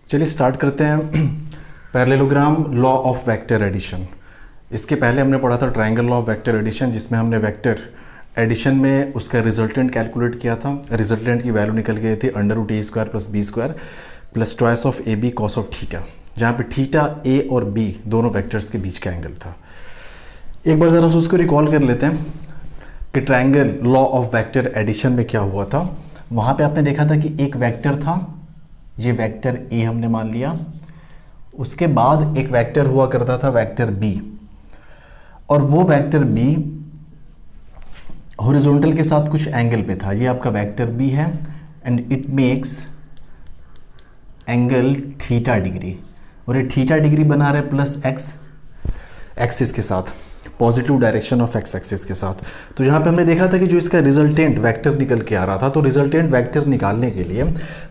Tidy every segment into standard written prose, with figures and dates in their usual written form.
चलिए स्टार्ट करते हैं parallelogram law of vector addition. इसके पहले हमने पढ़ा था triangle law of vector addition, जिसमें हमने वेक्टर एडिशन में उसका रिजल्टेंट कैलकुलेट किया था। रिजल्टेंट की वैल्यू निकल गई थी √a² + b² + twice of ab cos of theta, जहाँ पे थीटा a और b दोनों वेक्टर्स के बीच का एंगल था। एक बार ज़रा उसको रिकॉल कर लेते हैं कि triangle law of vector addition में क्या हुआ था। वहाँ पे आपने देखा था कि एक वेक्टर था, ये वेक्टर a हमने मान लिया। उसके बाद एक वेक्टर हुआ करता था वेक्टर b, और वो वेक्टर b हॉरिजॉन्टल के साथ कुछ एंगल पे था। ये आपका वेक्टर b है and it makes angle theta degree, और ये थीटा डिग्री बना रहा है प्लस x एक्सिस के साथ, positive direction of x axis के साथ। तो यहाँ पे हमने देखा था कि जो इसका रिजल्टेंट वेक्टर निकल के आ रहा था, तो रिजल्टेंट वेक्टर निकालने के लिए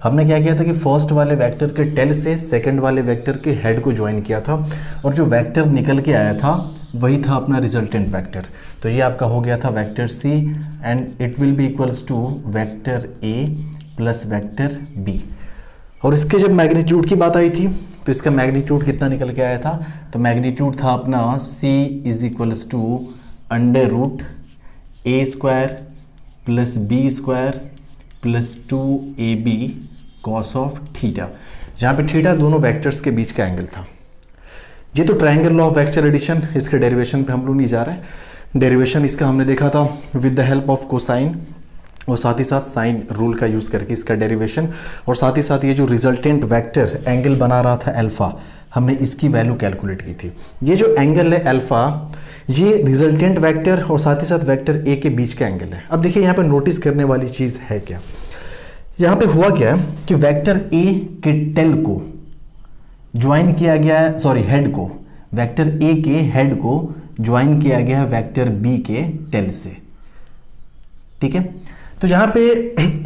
हमने क्या किया था कि फर्स्ट वाले वेक्टर के टेल से सेकंड वाले वेक्टर के हेड को ज्वाइन किया था, और जो वेक्टर निकल के आया था वही था अपना रिजल्टेंट वेक्टर। तो ये आपका हो गया था vector c and it will be equals to vector a plus vector b। और इसके जब मैग्नीट्यूड की बात आई थी तो इसका मैग्नीट्यूड कितना निकल के आया था, तो मैग्नीट्यूड था अपना c = √a² + b² + 2ab cos of theta, जहाँ पे थीटा दोनों वेक्टर्स के बीच का एंगल था। ये तो triangle law of vector addition, इसके डेरिवेशन पे हम लोग नहीं जा रहे हैं। डेरिवेशन इसका हमने देखा था with the help of cosine और साथ ही साथ साइन रूल का यूज़ करके इसका डेरिवेशन, और साथ ही साथ ये जो रिजल्टेंट वेक्टर एंगल बना रहा था अल्फा, हमने इसकी वैल्यू कैलकुलेट की थी। ये जो एंगल है अल्फा, ये रिजल्टेंट वेक्टर और साथ ही साथ वेक्टर ए के बीच का एंगल है। अब देखिए यहाँ पे नोटिस करने वाली चीज़ है क्या, यहाँ पे हुआ क्या है कि वेक्टर ए के टेल को ज्वाइन किया गया है, सॉरी हेड को, वेक्टर ए के हेड को ज्वाइन किया गया है वेक्टर बी के टेल से। ठीक है, तो यहाँ पे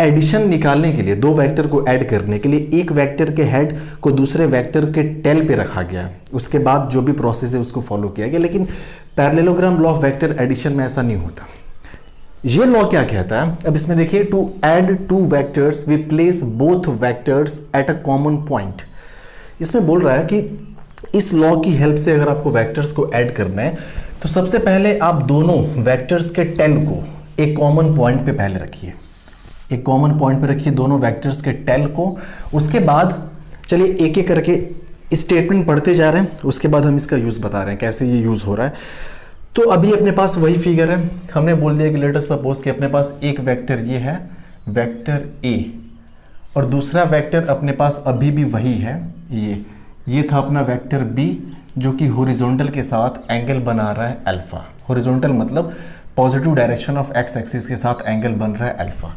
एडिशन निकालने के लिए, दो वेक्टर को ऐड करने के लिए एक वेक्टर के हेड को दूसरे वेक्टर के टेल पे रखा गया, उसके बाद जो भी प्रोसेस है उसको फॉलो किया गया। लेकिन parallelogram law of vector addition में ऐसा नहीं होता। ये लॉ क्या कहता है, अब इसमें देखिए, to add two vectors we place both vectors at a common point. इसमें बोल रहा है कि इस लॉ की हेल्प से अगर आपको वेक्टर्स को ऐड करना है तो सबसे पहले आप दोनों वेक्टर्स के टेल को एक कॉमन पॉइंट पे पहले रखिए, एक कॉमन पॉइंट पे रखिए दोनों वेक्टर्स के टेल को। उसके बाद चलिए एक एक करके स्टेटमेंट पढ़ते जा रहे हैं, उसके बाद हम इसका यूज़ बता रहे हैं कैसे ये यूज़ हो रहा है। तो अभी अपने पास वही फिगर है, हमने बोल दिया कि लेट अस सपोज कि अपने पास एक वेक्टर ये है वेक्टर a, और दूसरा वेक्टर अपने पास अभी भी वही है, ये था अपना वेक्टर b, जो कि हॉरिजॉन्टल के साथ एंगल बना रहा है अल्फा। हॉरिजॉन्टल मतलब positive direction of x axis के साथ एंगल बन रहा है अल्फा।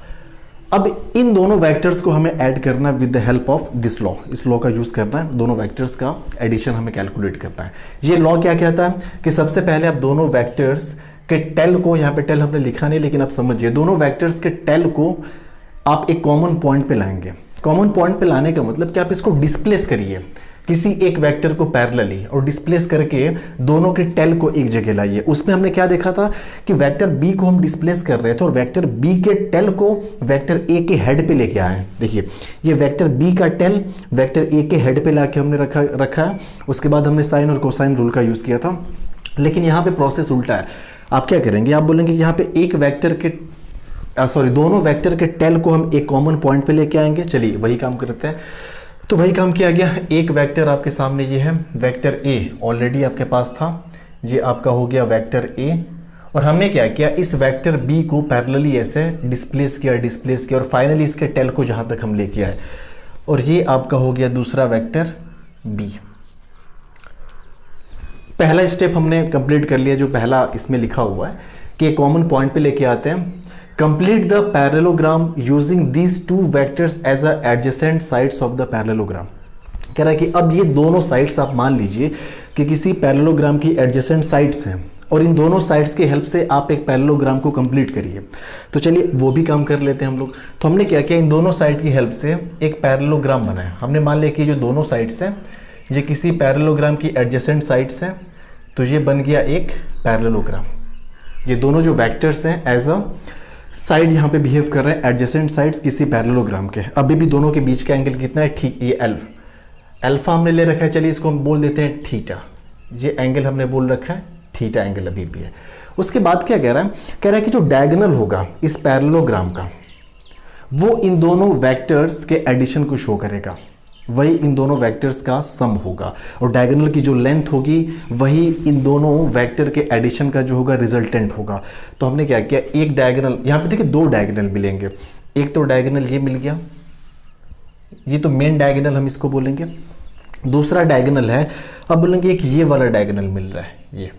अब इन दोनों वेक्टर्स को हमें ऐड करना है with the help of this law, इस लॉ का यूज़ करना है, दोनों वेक्टर्स का एडिशन हमें कैलकुलेट करना है। ये लॉ क्या कहता है कि सबसे पहले आप दोनों वेक्टर्स के टेल को, यहाँ पे टेल हमने लिखा नहीं लेकिन आप समझिए, दोनों वेक्टर्स के टेल को आप एक कॉमन पॉइंट पे लाएंगे। कॉमन पॉइंट पे लाने का मतलब कि आप इसको डिस्प्लेस करिए किसी एक वेक्टर को पैरेलली, और डिस्प्लेस करके दोनों के टेल को एक जगह लाइए। उसमें हमने क्या देखा था कि वेक्टर बी को हम डिस्प्लेस कर रहे थे और वेक्टर बी के टेल को वेक्टर ए के हेड पे लेके आए। देखिए ये वेक्टर बी का टेल वेक्टर ए के हेड पे लाके हमने रखा है। उसके बाद हमने साइन और कोसाइन रूल का यूज़ किया था। लेकिन यहाँ पे प्रोसेस उल्टा है। आप क्या करेंगे, आप बोलेंगे यहाँ पे एक वेक्टर के दोनों वेक्टर के टेल को हम एक कॉमन पॉइंट पे लेके आएंगे। चलिए वही काम करते हैं। तो वही काम किया गया। एक वेक्टर आपके सामने ये है वेक्टर a, ऑलरेडी आपके पास था, ये आपका हो गया वेक्टर a, और हमने क्या किया, इस वेक्टर b को पैरेलली ऐसे डिस्प्लेस किया और फाइनली इसके टेल को जहां तक हम लेके आए, और ये आपका हो गया दूसरा वेक्टर b। पहला स्टेप हमने कंप्लीट कर लिया, जो पहला इसमें लिखा हुआ है कि एक कॉमन पॉइंट पे लेके आते हैं। Complete the parallelogram using these two vectors as a adjacent sides of the parallelogram। कह रहा है कि अब ये दोनों साइड्स आप मान लीजिए कि किसी पैरेललोग्राम की एडजेसेंट साइड्स हैं, और इन दोनों साइड्स की हेल्प से आप एक पैरेललोग्राम को कंप्लीट करिए। तो चलिए वो भी काम कर लेते हैं हम लोग। तो हमने क्या किया, इन दोनों साइड की हेल्प से एक पैरेललोग्राम बनाया। हमने मान लिया कि जो दोनों साइड्स हैं ये किसी पैरेललोग्राम की एडजेसेंट साइड्स हैं, तो ये बन गया एक पैरेललोग्राम। ये दोनों जो वेक्टर्स हैं एज अ साइड यहाँ पे बिहेव कर रहे हैं, एडजेसेंट साइड्स किसी पैरेललोग्राम के। अभी भी दोनों के बीच का एंगल कितना है, ठीक ये L। अल्फा हमने ले रखा है, चलिए इसको हम बोल देते हैं थीटा। ये एंगल हमने बोल रखा है थीटा एंगल अभी भी है। उसके बाद क्या कह रहा है, कह रहा है कि जो डायगोनल होगा इस पैरेललोग्राम का वो इन दोनों वेक्टर्स के एडिशन को शो करेगा, वही इन दोनों वेक्टर्स का सम होगा, और डायगोनल की जो लेंथ होगी वही इन दोनों वेक्टर के एडिशन का जो होगा रिजल्टेंट होगा। तो हमने क्या किया, एक डायगोनल यहाँ पे देखिए दो डायगोनल मिलेंगे, एक तो डायगोनल ये मिल गया, ये तो मेन डायगोनल हम इसको बोलेंगे, दूसरा डायगोनल है अब बोलेंगे एक ये वाला डायगोनल मिल रहा है ये।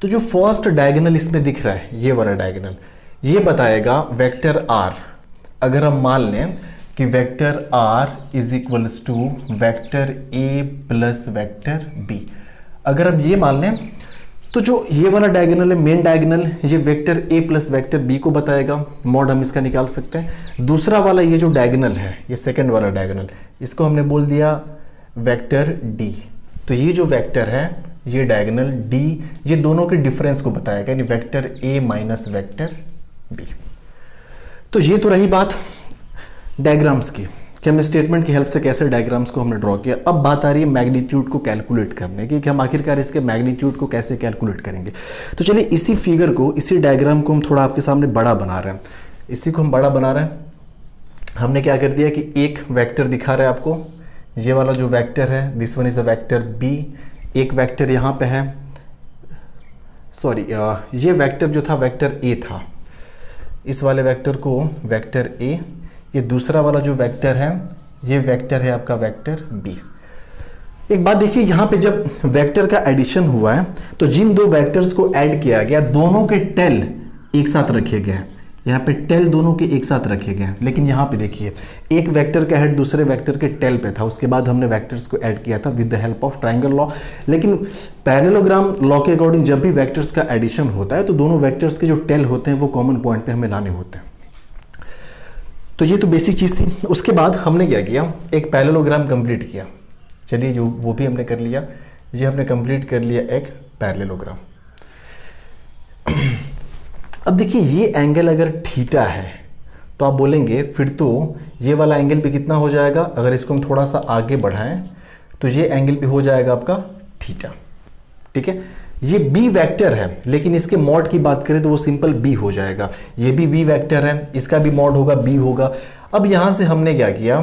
तो जो फर्स्ट डायगोनल इसमें दिख रहा है ये वाला डायगोनल, ये बताएगा वेक्टर आर। अगर हम मान लें कि vector R is equals to vector A plus vector B, अगर हम ये मान लें तो जो ये वाला डायगोनल है मेन डायगोनल, ये vector A plus vector B को बताएगा, मॉड हम इसका निकाल सकते हैं। दूसरा वाला ये जो डायगोनल है, ये सेकंड वाला डायगोनल, इसको हमने बोल दिया वेक्टर डी। तो ये जो वेक्टर है ये डायगोनल डी, ये दोनों के डिफरेंस को बताएगा, यानी vector A minus vector B. तो ये तो रही बात डायग्राम्स की, कि हम स्टेटमेंट की हेल्प से कैसे डायग्राम्स को हमने ड्रॉ किया। अब बात आ रही है मैग्नीट्यूड को कैलकुलेट करने की, कि हम आखिरकार इसके मैग्नीट्यूड को कैसे कैलकुलेट करेंगे। तो चलिए इसी फिगर को, इसी डायग्राम को हम थोड़ा आपके सामने बड़ा बना रहे हैं। इसी को हम बड़ा बना रहे हैं, हमने क्या कर दिया कि एक वेक्टर दिखा रहा है आपको, ये वाला जो वेक्टर है this one is a vector B, एक वेक्टर यहाँ पे है, सॉरी ये वेक्टर जो था वेक्टर ए था, इस वाले वेक्टर को वेक्टर ए, ये दूसरा वाला जो वेक्टर है ये वेक्टर है आपका वेक्टर बी। एक बात देखिए, यहाँ पे जब वेक्टर का एडिशन हुआ है तो जिन दो वेक्टर्स को ऐड किया गया दोनों के टेल एक साथ रखे गए हैं, यहाँ पे टेल दोनों के एक साथ रखे गए हैं। लेकिन यहाँ पे देखिए एक वेक्टर का हेड दूसरे वेक्टर के टेल पे था, उसके बाद हमने वेक्टर्स को ऐड किया था with the help of triangle law. लेकिन पैरेललोग्राम लॉ के अकॉर्डिंग जब भी वेक्टर्स का एडिशन होता है तो दोनों वेक्टर्स के जो टेल होते हैं वो कॉमन पॉइंट पे हमें लाने होते हैं। तो ये तो बेसिक चीज़ थी। उसके बाद हमने क्या किया, एक पैरेललोग्राम कंप्लीट किया। चलिए जो वो भी हमने कर लिया, ये हमने कंप्लीट कर लिया एक पैरेललोग्राम। अब देखिए ये एंगल अगर थीटा है तो आप बोलेंगे फिर तो ये वाला एंगल भी कितना हो जाएगा, अगर इसको हम थोड़ा सा आगे बढ़ाएं तो ये एंगल भी हो जाएगा आपका थीटा। ठीक है, ये बी वेक्टर है लेकिन इसके मॉड की बात करें तो वो सिंपल बी हो जाएगा। ये भी बी वेक्टर है, इसका भी मॉड होगा बी होगा। अब यहां से हमने क्या किया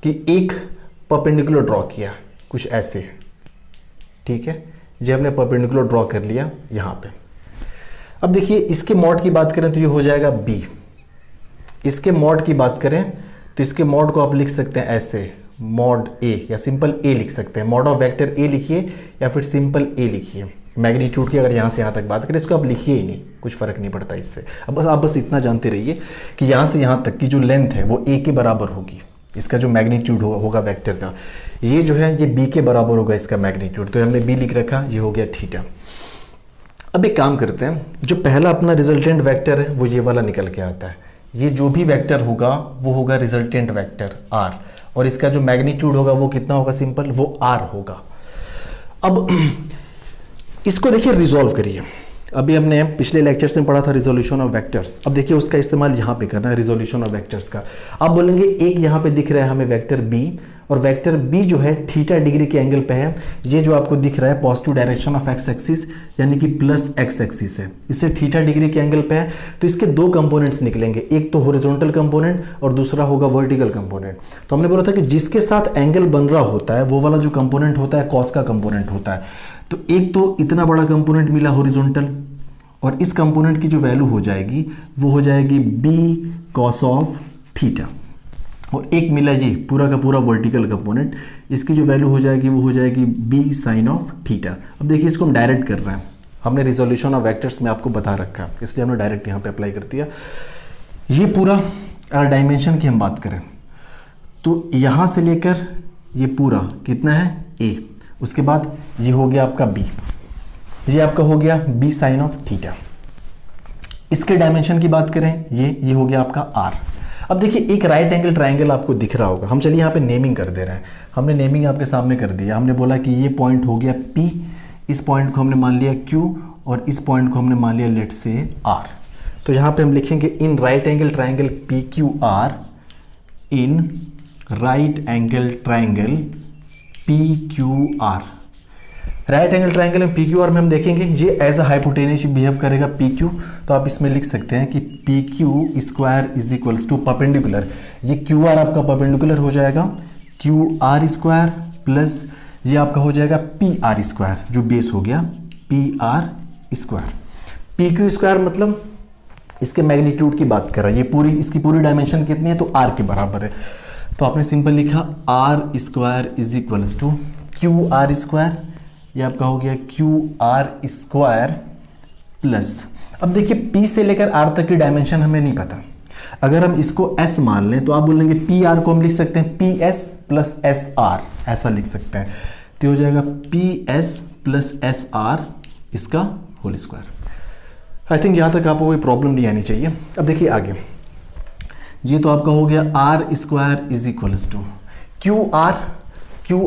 कि एक परपेंडिकुलर ड्रॉ किया कुछ ऐसे। ठीक है, ये हमने परपेंडिकुलर ड्रॉ कर लिया यहां पे। अब देखिए इसके मॉड की बात करें तो ये हो जाएगा बी, इसके मॉड की बात करें तो इसके मॉड को आप लिख सकते हैं ऐसे, मॉड ए या सिंपल ए लिख सकते हैं। मॉड ऑफ वेक्टर ए लिखिए या फिर सिंपल ए लिखिए। मैग्नीट्यूड की अगर यहाँ से यहाँ तक बात करें इसको आप लिखिए ही नहीं, कुछ फर्क नहीं पड़ता इससे। अब आप बस इतना जानते रहिए कि यहाँ से यहाँ तक की जो लेंथ है वो ए के बराबर होगी, इसका जो मैग्नीट्यूड होगा वेक्टर का, ये जो है ये बी के बराबर होगा इसका मैग्नीट्यूड। तो हमने बी लिख रखा, ये हो गया थीटा। अब एक काम करते हैं, जो पहला अपना रिजल्टेंट वेक्टर है वो ये वाला निकल के आता है। ये जो भी वेक्टर होगा वो होगा रिजल्टेंट वेक्टर आर, और इसका जो मैग्नीट्यूड होगा वो कितना होगा, सिंपल वो आर होगा। अब इसको देखिए रिजॉल्व करिए। अभी हमने पिछले लेक्चर्स में पढ़ा था रिजोल्यूशन ऑफ वेक्टर्स, अब देखिए उसका इस्तेमाल यहाँ पे करना है रिजोल्यूशन ऑफ वेक्टर्स का। आप बोलेंगे एक यहाँ पे दिख रहा है हमें वेक्टर बी, और वेक्टर बी जो है थीटा डिग्री के एंगल पे है। ये जो आपको दिख रहा है positive direction of x axis यानी कि प्लस एक्स एक्सिस है, इससे थीटा डिग्री के एंगल पे है। तो इसके दो कंपोनेंट्स निकलेंगे, एक तो हॉरिजॉन्टल कंपोनेंट और दूसरा होगा वर्टिकल कंपोनेंट। तो हमने बोला था कि जिसके साथ एंगल बन रहा होता है वो वाला जो कंपोनेंट होता है कॉस का कंपोनेंट होता है। तो एक तो इतना बड़ा कंपोनेंट मिला हॉरिजॉन्टल, और इस कंपोनेंट की जो वैल्यू हो जाएगी वो हो जाएगी बी कॉस ऑफ थीटा, और एक मिला ये पूरा का पूरा वर्टिकल कंपोनेंट, इसकी जो वैल्यू हो जाएगी वो हो जाएगी बी साइन ऑफ थीटा। अब देखिए इसको हम डायरेक्ट कर रहे हैं, हमने रिजोल्यूशन ऑफ वेक्टर्स में आपको बता रखा है इसलिए हमने डायरेक्ट यहाँ पे अप्लाई कर दिया। ये पूरा अगर डायमेंशन की हम बात करें तो यहाँ से लेकर ये पूरा कितना है ए, उसके बाद ये हो गया आपका बी, ये आपका हो गया बी साइन ऑफ थीटा। इसके डायमेंशन की बात करें ये हो गया आपका आर। अब देखिए एक राइट एंगल ट्रायंगल आपको दिख रहा होगा, हम चलिए यहाँ पे नेमिंग कर दे रहे हैं। हमने नेमिंग आपके सामने कर दिया, हमने बोला कि ये पॉइंट हो गया P, इस पॉइंट को हमने मान लिया Q और इस पॉइंट को हमने मान लिया लेट से R। तो यहाँ पे हम लिखेंगे in right angle triangle PQR in right angle triangle P Q R. Right angle triangle में पी क्यू आर में हम देखेंगे ये एज अ हाइपोटेनस बिहेव करेगा पी क्यू, तो आप इसमें लिख सकते हैं कि P Q square is equals to perpendicular, ये क्यू आर आपका परपेंडिकुलर हो जाएगा क्यू आर स्क्वायर प्लस ये आपका हो जाएगा पी आर स्क्वायर जो बेस हो गया P R square. P Q square मतलब इसके मैग्नीट्यूड की बात कर रहा है, ये पूरी इसकी पूरी डायमेंशन कितनी है तो आर के बराबर है, तो आपने सिंपल लिखा R square is equals to Q R square, ये आपका हो गया क्यू आर स्क्वायर प्लस, अब देखिए पी से लेकर आर तक की डायमेंशन हमें नहीं पता, अगर हम इसको एस मान लें तो आप बोलेंगे पी आर को हम लिख सकते हैं P S plus S are, ऐसा लिख सकते हैं, तो हो जाएगा P S plus S are इसका होल स्क्वायर। आई थिंक यहाँ तक आपको कोई प्रॉब्लम नहीं आनी चाहिए। अब देखिए आगे, ये तो आपका हो गया R square is equals to Q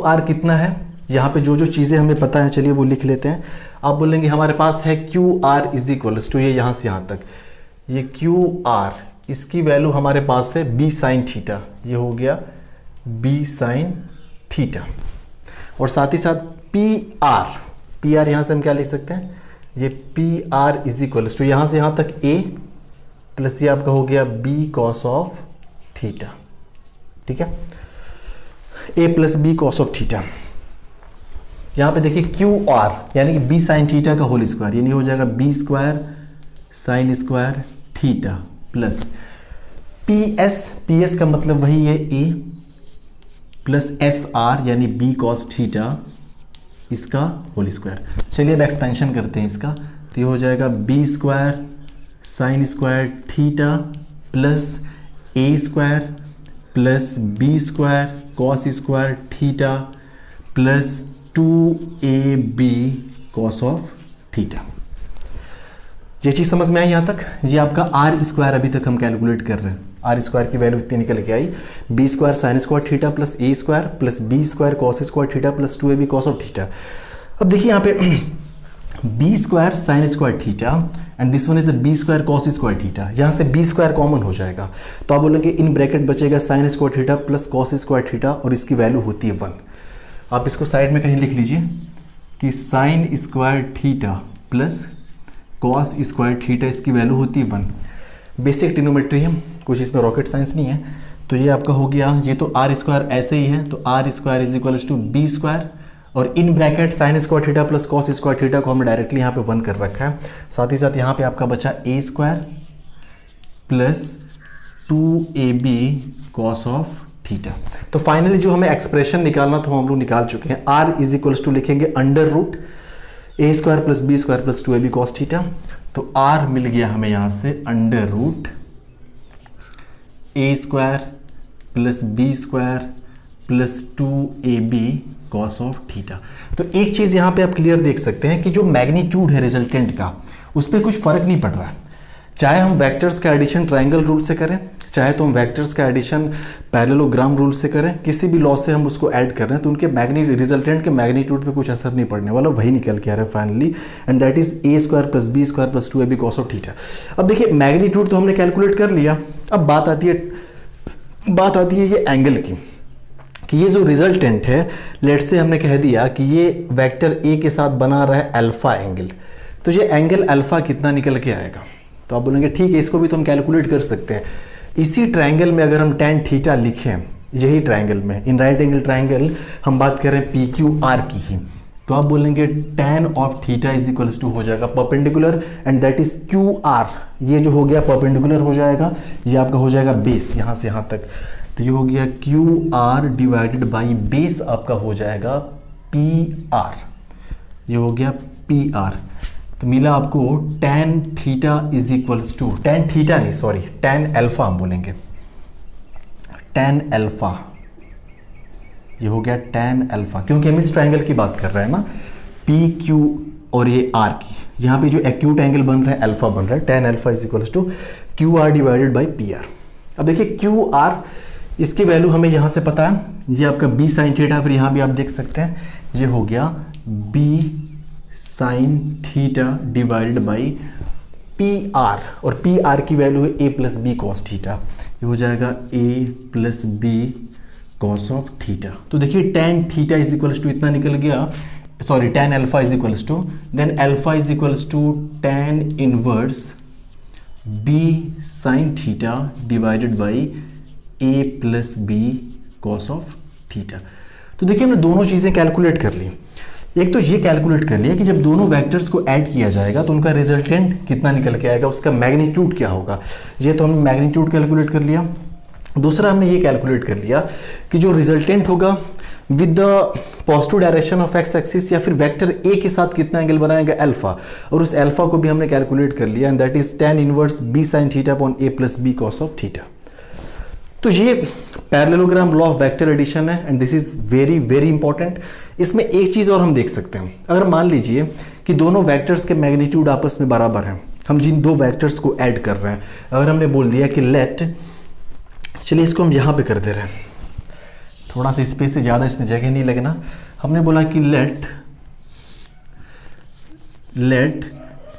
R कितना है, यहाँ पे जो जो चीज़ें हमें पता है चलिए वो लिख लेते हैं। आप बोलेंगे हमारे पास है Q R is equals to ये यहाँ से यहाँ तक, ये क्यू आर इसकी वैल्यू हमारे पास है बी साइन थीटा, ये हो गया बी साइन थीटा, और साथ ही साथ पी आर यहाँ से हम क्या लिख सकते हैं, ये P R is equals to यहाँ से यहाँ तक ए प्लस ये आपका हो गया बी कॉस ऑफ थीटा, ठीक है, A plus B cos of theta. यहाँ पे देखिए क्यू आर यानी कि बी साइन थीटा का होल स्क्वायर, यानी हो जाएगा B square sine square theta plus P S का मतलब वही है ए प्लस एस आर यानी बी कॉस थीटा इसका होल स्क्वायर। चलिए अब एक्सपेंशन करते हैं इसका, तो ये हो जाएगा B square sine square theta plus A square plus B square cos square theta plus 2ab cos of theta. ये चीज़ समझ में आई यहाँ तक। ये आपका आर स्क्वायर अभी तक हम कैलकुलेट कर रहे हैं, आर स्क्वायर की वैल्यू इतनी निकल के आई, B square sine square theta plus A square plus B square cos square theta plus 2ab cos of theta. अब देखिए यहाँ पे B square sine square theta and this one is the B square cos square theta, यहाँ से B square common हो जाएगा, तो आप बोलेंगे इन ब्रैकेट बचेगा sign square theta plus cos square theta और इसकी वैल्यू होती है 1। आप इसको साइड में कहीं लिख लीजिए कि sign square theta plus cos square theta इसकी वैल्यू होती है 1। बेसिक ट्रिग्नोमेट्री है, कुछ इसमें रॉकेट साइंस नहीं है। तो ये आपका हो गया, ये तो आर स्क्वायर ऐसे ही है, तो R square is equals to B square और in bracket sine square theta plus cos square theta को हमने डायरेक्टली यहाँ पे 1 कर रखा है। साथ ही साथ यहाँ पे आपका बचा A square plus 2ab cos of theta. तो फाइनली जो हमें एक्सप्रेशन निकालना था वो हम लोग निकाल चुके हैं। आर इज इक्वल्स टू लिखेंगे under root A square plus B square plus 2ab cos theta, तो आर मिल गया हमें यहाँ से under root A square plus B square plus 2ab cos of theta. तो एक चीज़ यहाँ पे आप क्लियर देख सकते हैं कि जो मैग्नीट्यूड है रिजल्टेंट का उस पर कुछ फर्क नहीं पड़ रहा है, चाहे हम वेक्टर्स का एडिशन ट्रायंगल रूल से करें, चाहे तो हम वेक्टर्स का एडिशन पैरेललोग्राम रूल से करें, किसी भी लॉ से हम उसको ऐड कर रहे हैं तो उनके रिजल्टेंट के मैग्नीट्यूड पे कुछ असर नहीं पड़ने वाला, वही निकल के आ रहा है finally, and that is A square plus B square plus 2ab cos of theta. अब देखिए मैग्नीट्यूड तो हमने कैलकुलेट कर लिया, अब बात आती है ये एंगल की, कि ये जो रिजल्टेंट है लेट से हमने कह दिया कि ये वेक्टर ए के साथ बना रहा है अल्फा एंगल, तो ये एंगल अल्फा कितना निकल के आएगा, तो आप बोलेंगे ठीक है इसको भी तो हम कैलकुलेट कर सकते हैं। इसी ट्रायंगल में अगर हम tan थीटा लिखें, यही ट्रायंगल में इन राइट एंगल ट्रायंगल हम बात करें पी क्यू आर की ही, तो आप बोलेंगे tan of theta is equals to हो जाएगा perpendicular and that is Q R, ये जो हो गया परपेंडिकुलर हो जाएगा, ये आपका हो जाएगा बेस यहाँ से यहाँ तक, तो ये हो गया Q R divided by base आपका हो जाएगा पी आर, ये हो गया पी आर। तो मिला आपको tan theta is equals to tan theta नहीं सॉरी tan अल्फा हम बोलेंगे, tan अल्फा, ये हो गया tan अल्फा, क्योंकि हम इस ट्रायंगल की बात कर रहे हैं ना पी क्यू और ये आर की, यहाँ पे जो एक्यूट एंगल बन रहा है अल्फा बन रहा है, tan alpha is equals to Q R divided by P R. अब देखिए क्यू आर इसकी वैल्यू हमें यहाँ से पता है, ये आपका बी साइन थीटा, फिर यहाँ भी आप देख सकते हैं ये हो गया B sine theta divided by P R, और पी आर की वैल्यू है A plus B cos theta, ये हो जाएगा A plus B cos of theta. तो देखिए tan theta is equals to इतना निकल गया, sorry tan alpha is equals to, then alpha is equals to tan inverse b sin theta divided by a plus b cos of theta. तो देखिए हमने दोनों चीज़ें कैलकुलेट कर ली। एक तो ये कैलकुलेट कर लिया कि जब दोनों वेक्टर्स को ऐड किया जाएगा तो उनका रिजल्टेंट कितना निकल के आएगा, उसका मैग्नीट्यूड क्या होगा, ये तो हमने मैग्नीट्यूड कैलकुलेट कर लिया। दूसरा हमने ये कैलकुलेट कर लिया कि जो रिजल्टेंट होगा with the positive direction of x axis या फिर वेक्टर ए के साथ कितना एंगल बनाएगा अल्फा, और उस अल्फा को भी हमने कैलकुलेट कर लिया, and that is tan inverse b sin theta upon a plus b cos of theta. तो ये parallelogram law of vector addition है and this is very very important. इसमें एक चीज़ और हम देख सकते हैं, अगर मान लीजिए कि दोनों वेक्टर्स के मैग्नीट्यूड आपस में बराबर हैं, हम जिन दो वेक्टर्स को ऐड कर रहे हैं, अगर हमने बोल दिया कि लेट, चलिए इसको हम यहाँ पे कर दे रहे हैं, थोड़ा सा स्पेस से ज़्यादा इसमें जगह नहीं लगना, हमने बोला कि let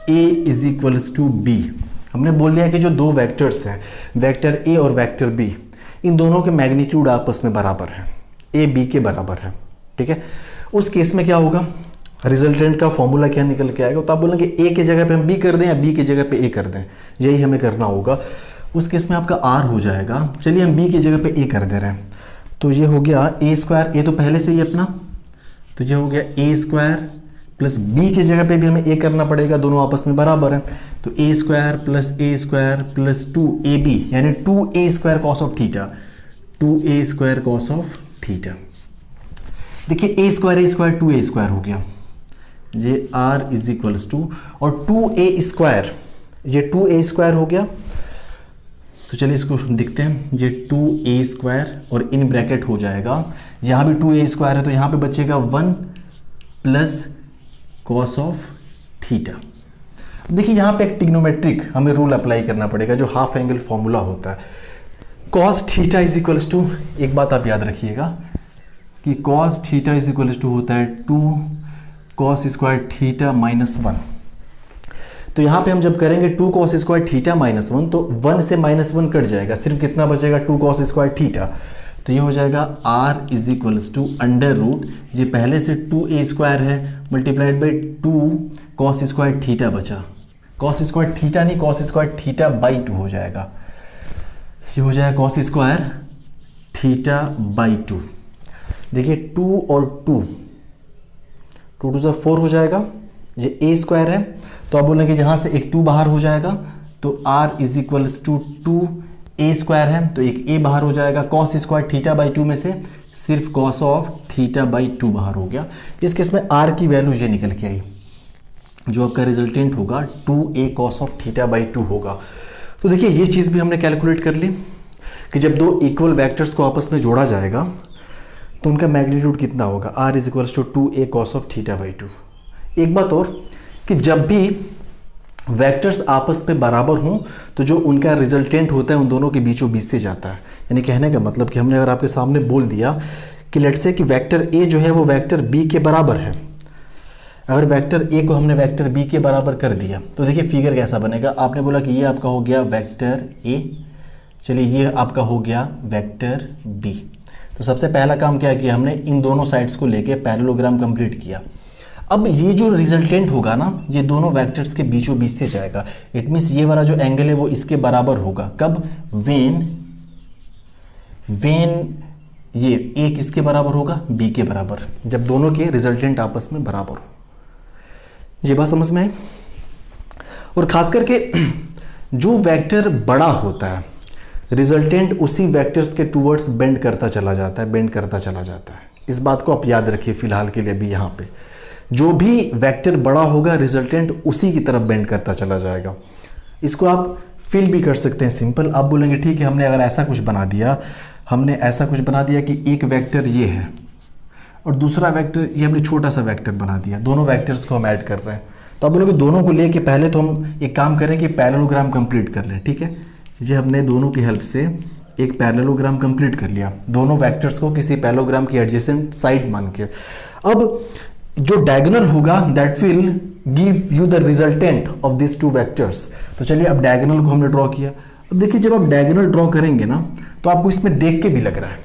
a is equals to b। हमने बोल दिया कि जो दो वेक्टर्स हैं, वेक्टर a और वेक्टर b, इन दोनों के मैग्नीट्यूड आपस में बराबर हैं, a b के बराबर है, ठीक है। उस केस में क्या होगा, रिजल्टेंट का फॉर्मूला क्या निकल के आएगा, तो आप बोलेंगे a के जगह पे हम b कर दें या b के जगह पे a कर दें, यही हमें करना होगा। उस केस में आपका r हो जाएगा, चलिए हम b की जगह पे a कर दे रहे हैं, तो ये हो गया a स्क्वायर, a तो पहले से ही अपना, तो ये हो गया a स्क्वायर प्लस b की जगह पे भी हमें a करना पड़ेगा, दोनों आपस में बराबर हैं, तो a स्क्वायर प्लस 2ab यानी 2a square cos of theta, 2a square cos of theta. देखिए a स्क्वायर 2a स्क्वायर हो गया, ये r इज इक्वल्स टू, और 2a स्क्वायर, ये 2a स्क्वायर हो गया, तो चलिए इसको दिखते हैं, ये 2a स्क्वायर और इन ब्रैकेट हो जाएगा, यहाँ भी 2a स्क्वायर है तो यहाँ पे बचेगा 1 प्लस कॉस ऑफ थीटा। देखिए यहाँ पे एक ट्रिग्नोमेट्रिक हमें रूल अप्लाई करना पड़ेगा, जो हाफ एंगल फॉर्मूला होता है, cos theta is equals to, एक बात आप याद रखिएगा कि cos theta is equals to होता है 2 कॉस स्क्वायर थीटा माइनस 1। तो यहाँ पे हम जब करेंगे 2 कॉस स्क्वायर थीटा माइनस 1, तो 1 से -1 कट जाएगा, सिर्फ कितना बचेगा 2 कॉस स्क्वायर थीटा, तो ये हो जाएगा r is equals to under root, ये पहले से 2a स्क्वायर है multiplied by 2 cos square theta बचा, कॉस स्क्वायर थीटा नहीं, कॉस स्क्वायर थीटा बाई 2 हो जाएगा, ये हो जाएगा कॉस स्क्वायर थीटा बाई 2। देखिए 2 और 2 2 2 4 हो जाएगा, ये a स्क्वायर है, तो आप बोलेंगे यहाँ से एक 2 बाहर हो जाएगा, तो r is equals to 2a square है तो एक a बाहर हो जाएगा, कॉस स्क्वायर थीटा बाई 2 में से सिर्फ कॉस ऑफ थीटा बाई 2 बाहर हो गया। इस केस में r की वैल्यू ये निकल के आई, जो आपका रिजल्टेंट होगा 2a cos of theta by 2 होगा। तो देखिए ये चीज़ भी हमने कैलकुलेट कर ली कि जब दो इक्वल वेक्टर्स को आपस में जोड़ा जाएगा तो उनका मैग्नीट्यूड कितना होगा, r is equals to 2a cos of theta by 2। एक बात और कि जब भी वेक्टर्स आपस में बराबर हों तो जो उनका रिजल्टेंट होता है उन दोनों के बीचों बीच से जाता है, यानी कहने का मतलब कि हमने अगर आपके सामने बोल दिया कि लेट्स से कि वेक्टर a जो है वो वेक्टर b के बराबर है, अगर वेक्टर a को हमने वेक्टर b के बराबर कर दिया तो देखिए फिगर कैसा बनेगा। आपने बोला कि ये आपका हो गया वेक्टर a, चलिए ये आपका हो गया वेक्टर b। तो सबसे पहला काम क्या किया हमने, इन दोनों साइड्स को लेके पैरेललोग्राम कंप्लीट किया। अब ये जो रिजल्टेंट होगा ना, ये दोनों वेक्टर्स के बीचों बीच से जाएगा, इट मीन्स ये वाला जो एंगल है वो इसके बराबर होगा, कब, वेन ये a किसके बराबर होगा, b के बराबर, जब दोनों के रिजल्टेंट आपस में बराबर हो। ये बात समझ में आई। और खास करके जो वेक्टर बड़ा होता है रिजल्टेंट उसी वेक्टर्स के टूवर्ड्स बेंड करता चला जाता है, इस बात को आप याद रखिए फिलहाल के लिए। अभी यहाँ पे जो भी वेक्टर बड़ा होगा रिजल्टेंट उसी की तरफ बेंड करता चला जाएगा। इसको आप फिल भी कर सकते हैं सिंपल। आप बोलेंगे ठीक है, हमने अगर ऐसा कुछ बना दिया, कि एक वेक्टर ये है और दूसरा वेक्टर ये हमने छोटा सा वेक्टर बना दिया, दोनों वेक्टर्स को हम ऐड कर रहे हैं, तो आप बोलोगे दोनों को लेके पहले तो हम एक काम करें कि पैरेललोग्राम कंप्लीट कर लें। ठीक है, ये हमने दोनों की हेल्प से एक पैरेललोग्राम कंप्लीट कर लिया, दोनों वेक्टर्स को किसी पैरेललोग्राम की एडजेसेंट साइड मान के। अब जो डायगोनल होगा that will give you the resultant of this two vectors. तो चलिए अब डायगोनल को हमने ड्रॉ किया। अब देखिए जब आप डायगोनल ड्रॉ करेंगे ना तो आपको इसमें देख के भी लग रहा है,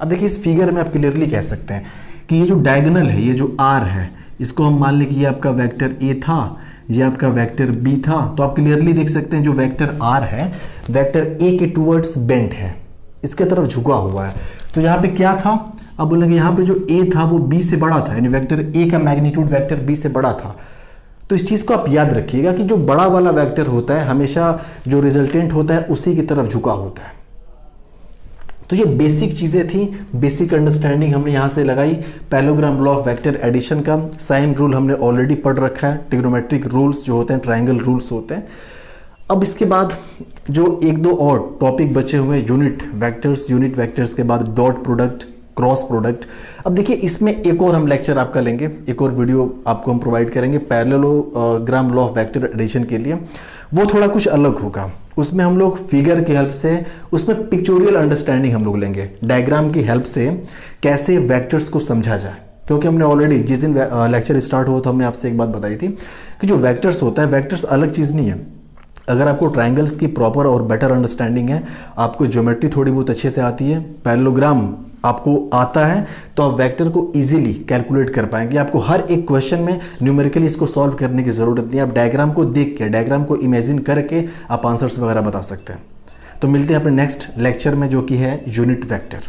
अब देखिए इस फिगर में आप क्लियरली कह सकते हैं कि ये जो डायगोनल है, ये जो आर है, इसको हम मान लें कि ये आपका वेक्टर ए था, ये आपका वेक्टर बी था, तो आप क्लियरली देख सकते हैं जो वेक्टर आर है वेक्टर ए के टूवर्ड्स बेंट है, इसके तरफ झुका हुआ है। तो यहाँ पे क्या था, अब बोलेंगे यहाँ पे जो ए था वो बी से बड़ा था, यानी वेक्टर ए का मैग्नीट्यूड वेक्टर बी से बड़ा था। तो इस चीज़ को आप याद रखिएगा कि जो बड़ा वाला वेक्टर होता है हमेशा जो रिजल्टेंट होता है उसी की तरफ झुका होता है। तो ये बेसिक चीज़ें थी, बेसिक अंडरस्टैंडिंग हमने यहाँ से लगाई। Parallelogram law of vector addition का साइन रूल हमने ऑलरेडी पढ़ रखा है, ट्रिग्नोमेट्रिक रूल्स जो होते हैं, ट्रायंगल रूल्स होते हैं। अब इसके बाद जो एक दो और टॉपिक बचे हुए, यूनिट वेक्टर्स के बाद डॉट प्रोडक्ट, क्रॉस प्रोडक्ट। अब देखिए इसमें एक और हम लेक्चर आपका लेंगे, एक और वीडियो आपको हम प्रोवाइड करेंगे parallelogram law of vector addition के लिए। वो थोड़ा कुछ अलग होगा, उसमें हम लोग फिगर की हेल्प से, उसमें पिक्चोरियल अंडरस्टैंडिंग हम लोग लेंगे, डायग्राम की हेल्प से कैसे वेक्टर्स को समझा जाए। क्योंकि हमने ऑलरेडी जिस दिन लेक्चर स्टार्ट हुआ था हमने आपसे एक बात बताई थी कि जो वेक्टर्स होता है, वेक्टर्स अलग चीज़ नहीं है। अगर आपको ट्रायंगल्स की प्रॉपर और बेटर अंडरस्टैंडिंग है, आपको ज्योमेट्री थोड़ी बहुत अच्छे से आती है, पैरेललोग्राम आपको आता है, तो आप वेक्टर को इजीली कैलकुलेट कर पाएंगे। आपको हर एक क्वेश्चन में न्यूमेरिकली इसको सॉल्व करने की ज़रूरत नहीं है, आप डायग्राम को देख के, डायग्राम को इमेजिन करके आप आंसर्स वगैरह बता सकते हैं। तो मिलते हैं अपने नेक्स्ट लेक्चर में जो कि है यूनिट वेक्टर।